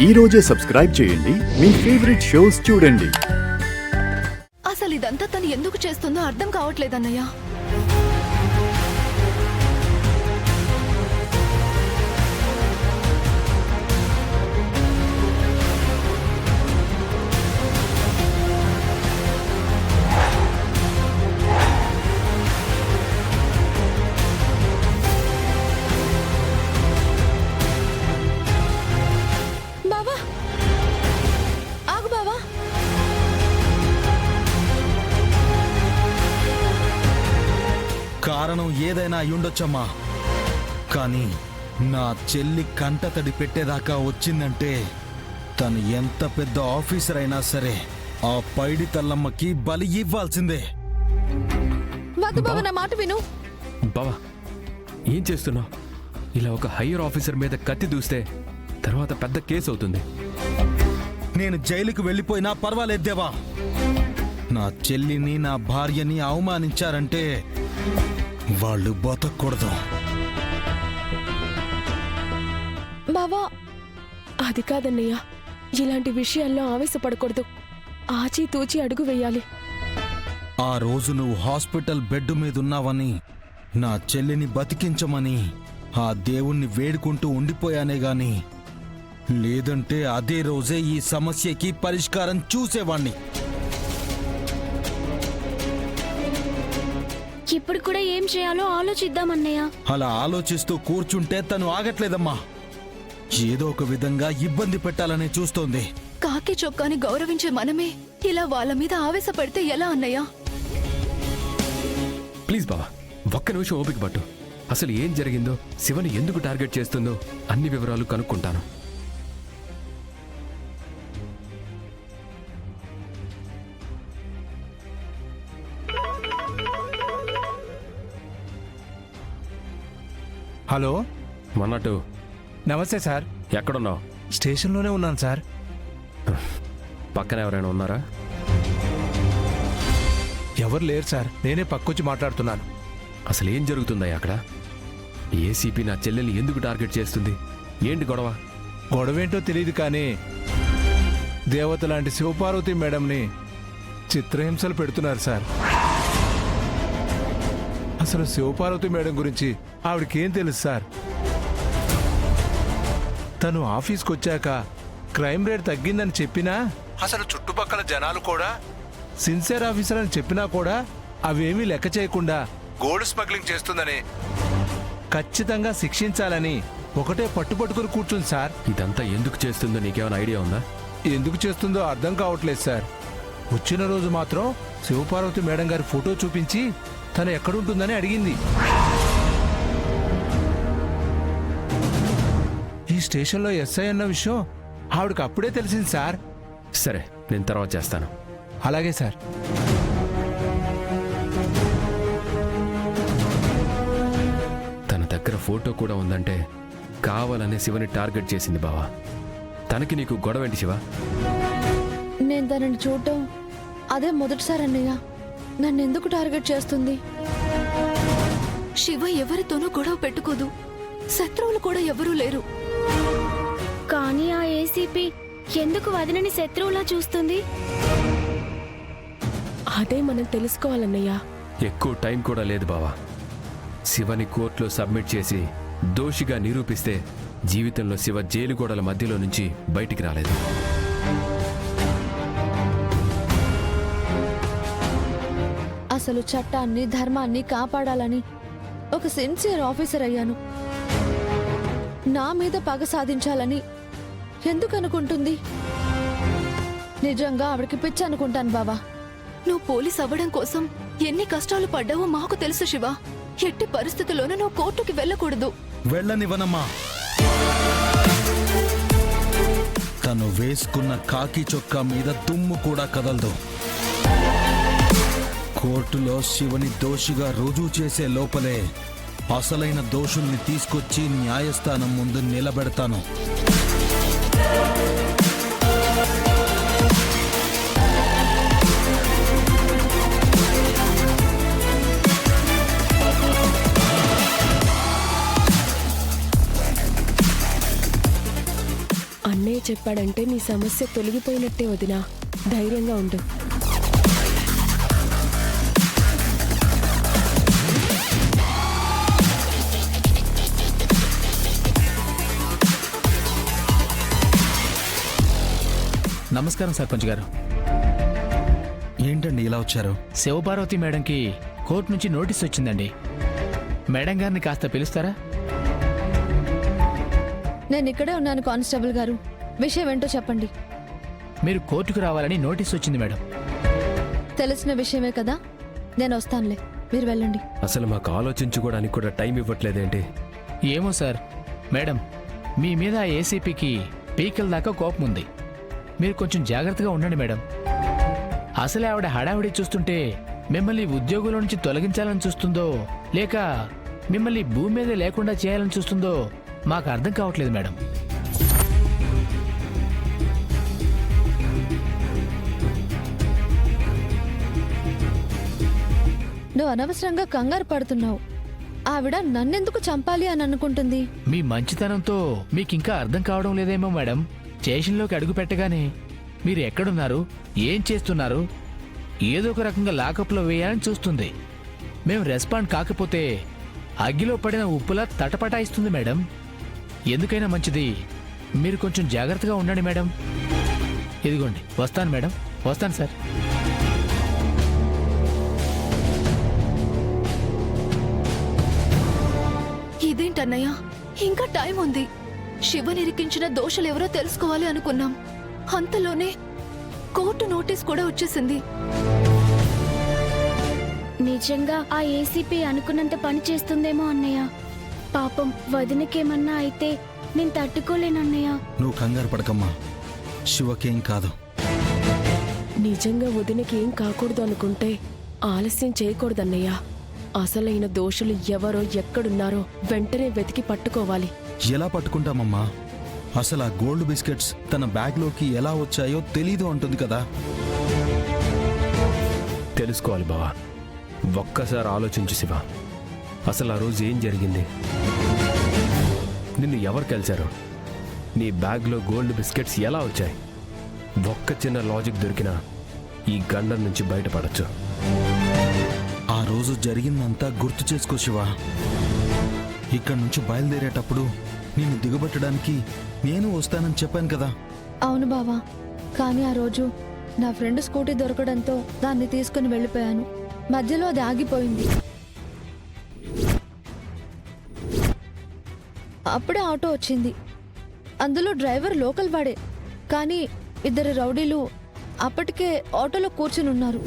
ఈ రోజే సబ్స్క్రైబ్ చేయండి, మీ ఫేవరెట్ షోస్ చూడండి. అసలు ఇదంతా తను ఎందుకు చేస్తుందో అర్థం కావట్లేదన్నయ్య. కారణం ఏదైనా అయ్యుండొచ్చమ్మా, కానీ నా చెల్లి కంటతడి పెట్టేదాకా వచ్చిందంటే తను ఎంత పెద్ద ఆఫీసర్ అయినా సరే ఆ పైడి తల్లమ్మకి బలి ఇవ్వాల్సిందే. నా మాట విను బావా. ఏం చేస్తున్నావు? ఇలా ఒక హయ్యర్ ఆఫీసర్ మీద కత్తి దూస్తే తర్వాత పెద్ద కేసు అవుతుంది. నేను జైలుకు వెళ్ళిపోయినా పర్వాలేదేవా, నా చెల్లిని నా భార్యని అవమానించారంటే వాళ్ళు బతకూడదు. బావా, అది కాదన్నయ్య, ఇలాంటి విషయాల్లో ఆవేశపడకూడదు. ఆచితూచి అడుగు వేయాలి. ఆ రోజు నువ్వు హాస్పిటల్ బెడ్ మీదున్నావని, నా చెల్లిని బతికించమని ఆ దేవుణ్ణి వేడుకుంటూ ఉండిపోయానే గాని, లేదంటే అదే రోజే ఈ సమస్యకి పరిష్కారం చూసేవాణ్ణి. ఇప్పుడు కూడా ఏం చేయాలో ఆలోచిద్దామన్నయ్య. అలా ఆలోచిస్తూ కూర్చుంటే తను ఆగట్లేదమ్మా. ఏదో ఒక విధంగా ఇబ్బంది పెట్టాలనే చూస్తోంది. కాకి చొక్కాని గౌరవించే మనమే ఇలా వాళ్ళ మీద ఆవేశపడితే ఎలా అన్నయ్య? ప్లీజ్ బావా, ఒక్క నిమిషం ఓపిక పట్టు. అసలు ఏం జరిగిందో, శివని ఎందుకు టార్గెట్ చేస్తుందో అన్ని వివరాలు కనుక్కుంటాను. హలో, అన్నట్టు నమస్తే సార్. ఎక్కడున్నావు? స్టేషన్లోనే ఉన్నాను సార్. పక్కన ఎవరైనా ఉన్నారా? ఎవరు లేరు సార్, నేనే పక్కొచ్చి మాట్లాడుతున్నాను. అసలు ఏం జరుగుతుందా అక్కడ? ఏసీపీ నా చెల్లెల్ని ఎందుకు టార్గెట్ చేస్తుంది? ఏంటి గొడవ? గొడవేంటో తెలియదు కానీ దేవత లాంటి శివపార్వతి మేడంని చిత్రహింసలు పెడుతున్నారు సార్. అసలు శివపార్వతి మేడం గురించి ఆవిడకేం తెలుసు సార్? తను ఆఫీస్కి వచ్చాక క్రైమ్ రేట్ తగ్గిందని చెప్పినా, అసలు చుట్టుపక్కల జనాలు కూడా సిన్సియర్ ఆఫీసర్ అని చెప్పినా కూడా అవేమీ లెక్క చేయకుండా గోల్డ్ స్మగ్లింగ్ చేస్తుందని, ఖచ్చితంగా శిక్షించాలని ఒకటే పట్టుపట్టుకుని కూర్చుంది సార్. ఇదంతా ఎందుకు చేస్తుందో నీకేమైనా ఐడియా ఉందా? ఎందుకు చేస్తుందో అర్థం కావట్లేదు సార్. వచ్చిన రోజు మాత్రం శివపార్వతి మేడం గారి ఫోటో చూపించి తను ఎక్కడుంటుందని అడిగింది. ఈ స్టేషన్లో ఎస్ఐ అన్న విషయం ఆవిడకి అప్పుడే తెలిసింది సార్. సరే, నేను తర్వాత చేస్తాను. అలాగే సార్. తన దగ్గర ఫోటో కూడా ఉందంటే కావాలనే శివని టార్గెట్ చేసింది బావా. తనకి నీకు గొడవేంటి శివ? నేను తనని చూడటం అదే మొదటిసారి అన్నయ్య. నన్ను ఎందుకు టార్గెట్ చేస్తుంది? శివ ఎవరితోనూ గొడవ పెట్టుకోదు, శత్రువులు కూడా ఎవరూ లేరు. కానీ ఆ ఏసీపీ ఎందుకు వదినని శత్రువులా చూస్తుంది? అదే మనం తెలుసుకోవాలన్నయ్య. ఎక్కువ టైం కూడా లేదు బావా. శివని కోర్టులో సబ్మిట్ చేసి దోషిగా నిరూపిస్తే జీవితంలో శివ జైలు గోడల మధ్యలో నుంచి బయటికి రాలేదు. అసలు చట్టాన్ని ధర్మాన్ని కాపాడాలని ఒక సిన్సియర్ ఆఫీసర్ అయ్యాను. నా మీద పగ సాధించాలని ఎందుకు అనుకుంటుంది? నిజంగా ఆవిడకి పిచ్చి అనుకుంటాను బావా. నువ్వు పోలీస్ అవ్వడం కోసం ఎన్ని కష్టాలు పడ్డావో మాకు తెలుసు శివ. ఎట్టి పరిస్థితుల్లోనూ నువ్వు కోర్టుకి వెళ్ళకూడదు. వెళ్ళనివ్వనమ్మా. తను వేసుకున్న కాకి చొక్కా మీద దుమ్ము కూడా కదలదు. కోర్టులో శివని దోషిగా రుజువు చేసే లోపలే అసలైన దోషుల్ని తీసుకొచ్చి న్యాయస్థానం ముందు నిలబెడతాను. అన్నయ్య చెప్పాడంటే నీ సమస్య తొలగిపోయినట్టే వదినా. ధైర్యంగా ఉండు. నమస్కారం సర్పంచ్ గారు. ఏంటండి ఇలా వచ్చారు? శివపార్వతి మేడంకి కోర్టు నుంచి నోటీస్ వచ్చిందండి. మేడం గారిని కాస్త పిలుస్తారా? నేను ఇక్కడే ఉన్నాను కానిస్టేబుల్ గారు. విషయం ఏంటో చెప్పండి. మీరు కోర్టుకు రావాలని నోటీస్ వచ్చింది మేడం. తెలిసిన విషయమే కదా, నేను వస్తానులే, మీరు వెళ్ళండి. అసలు మాకు ఆలోచించుకోవడానికి కూడా టైం ఇవ్వట్లేదేంటి? ఏమో సార్, మేడం మీ మీద ఆ ఏసీపీకి పీకల దాకా కోపం ఉంది. మీరు కొంచెం జాగ్రత్తగా ఉండండి మేడం. అసలే ఆవిడ హడావిడి చూస్తుంటే మిమ్మల్ని ఉద్యోగుల నుంచి తొలగించాలని చూస్తుందో లేక మిమ్మల్ని భూమి మీద లేకుండా చేయాలని చూస్తుందో మాకు అర్థం కావట్లేదు మేడం. నువ్వు అనవసరంగా కంగారు పడుతున్నావు. ఆవిడ నన్నెందుకు చంపాలి అని అనుకుంటుంది? మీ మంచితనంతో మీకింకా అర్థం కావడం లేదేమో మేడం. స్టేషన్లోకి అడుగు పెట్టగానే మీరు ఎక్కడున్నారు, ఏం చేస్తున్నారు, ఏదో ఒక రకంగా లాకప్లో వేయాలని చూస్తుంది. మేము రెస్పాండ్ కాకపోతే అగ్గిలో పడిన ఉప్పులా తటపటాయిస్తుంది మేడం. ఎందుకైనా మంచిది మీరు కొంచెం జాగ్రత్తగా ఉండండి మేడం. ఇదిగోండి, వస్తాను మేడం, వస్తాను సార్. ఇదేంటన్నయ్య, ఇంకా టైం ఉంది. శివనిరికించిన దోషులెవరో తెలుసుకోవాలి అనుకున్నాం. అంతలోనే కోర్టు నోటీస్ కూడా వచ్చేసింది. నిజంగా ఆ ఏసీపీ అనుకున్నంత పని చేస్తుందేమో అన్నయ్య. పాపం వదినకేమన్నా అయితే నేను తట్టుకోలేనన్నయ్య. నువ్వు కంగారు పడకమ్మా, శివకేం కాదు. నిజంగా వదినకి ఏం కాకూడదు అనుకుంటే ఆలస్యం చేయకూడదన్నయ్యా. అసలైన దోషులు ఎవరో ఎక్కడున్నారో వెంటనే వెతికి పట్టుకోవాలి. ఎలా పట్టుకుంటామమ్మా? అసలు ఆ గోల్డ్ బిస్కెట్స్ తన బ్యాగ్లోకి ఎలా వచ్చాయో తెలీదు అంటుంది కదా. తెలుసుకోవాలి బావా. ఒక్కసారి ఆలోచించు శివ. అసలు ఆ రోజు ఏం జరిగింది? నిన్ను ఎవరు కలిశారు? నీ బ్యాగ్లో గోల్డ్ బిస్కెట్స్ ఎలా వచ్చాయి? ఒక్క చిన్న లాజిక్ దొరికినా ఈ గండం నుంచి బయటపడచ్చు. ఆ రోజు జరిగిందంతా గుర్తు చేసుకో శివ. ఇక్కడి నుంచి బయలుదేరేటప్పుడు నిన్ను దిగబెట్టడానికి నేను వస్తానని చెప్పాను కదా. అవును బావా, కానీ ఆ రోజు నా ఫ్రెండ్ స్కూటీ దొరకడంతో దాన్ని తీసుకుని వెళ్ళిపోయాను. మధ్యలో అది ఆగిపోయింది. అప్పుడే ఆటో వచ్చింది. అందులో డ్రైవర్ లోకల్ వాడే, కానీ ఇద్దరు రౌడీలు అప్పటికే ఆటోలో కూర్చుని ఉన్నారు.